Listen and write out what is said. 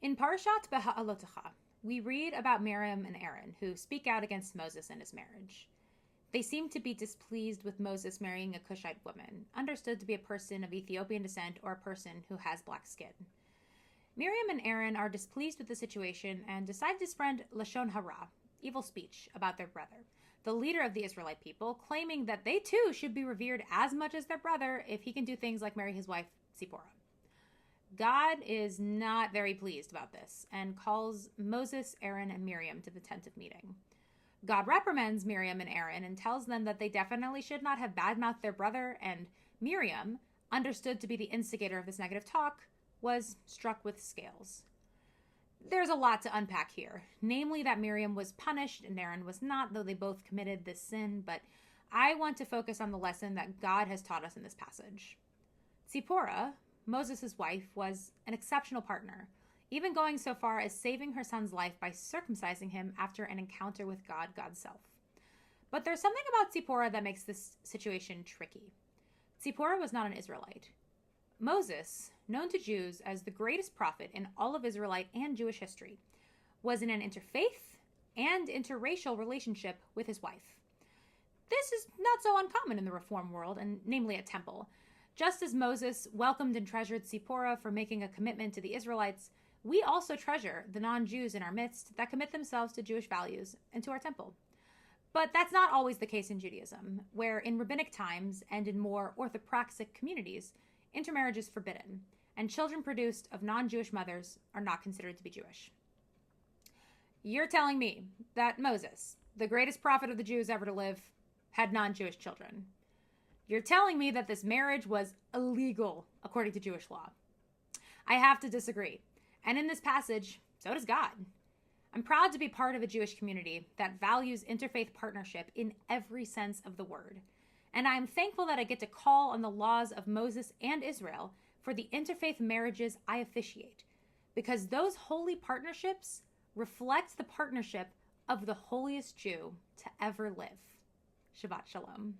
In Parashat B'ha'alot'cha, we read about Miriam and Aaron, who speak out against Moses and his marriage. They seem to be displeased with Moses marrying a Cushite woman, understood to be a person of Ethiopian descent or a person who has black skin. Miriam and Aaron are displeased with the situation and decide to spread Lashon Hara, evil speech, about their brother, the leader of the Israelite people, claiming that they too should be revered as much as their brother if he can do things like marry his wife, Tzipporah. God is not very pleased about this and calls Moses, Aaron, and Miriam to the tent of meeting. God reprimands Miriam and Aaron and tells them that they definitely should not have badmouthed their brother, and Miriam, understood to be the instigator of this negative talk, was struck with scales. There's a lot to unpack here, namely that Miriam was punished and Aaron was not, though they both committed this sin, but I want to focus on the lesson that God has taught us in this passage. Tzipporah, Moses' wife, was an exceptional partner, even going so far as saving her son's life by circumcising him after an encounter with God Godself. But there's something about Tzipporah that makes this situation tricky. Tzipporah was not an Israelite. Moses, known to Jews as the greatest prophet in all of Israelite and Jewish history, was in an interfaith and interracial relationship with his wife. This is not so uncommon in the Reform world, and namely at temple. Just as Moses welcomed and treasured Tzipporah for making a commitment to the Israelites, we also treasure the non-Jews in our midst that commit themselves to Jewish values and to our temple. But that's not always the case in Judaism, where in rabbinic times and in more orthopraxic communities, intermarriage is forbidden, and children produced of non-Jewish mothers are not considered to be Jewish. You're telling me that Moses, the greatest prophet of the Jews ever to live, had non-Jewish children. You're telling me that this marriage was illegal according to Jewish law. I have to disagree. And in this passage, so does God. I'm proud to be part of a Jewish community that values interfaith partnership in every sense of the word. And I am thankful that I get to call on the laws of Moses and Israel for the interfaith marriages I officiate, because those holy partnerships reflect the partnership of the holiest Jew to ever live. Shabbat shalom.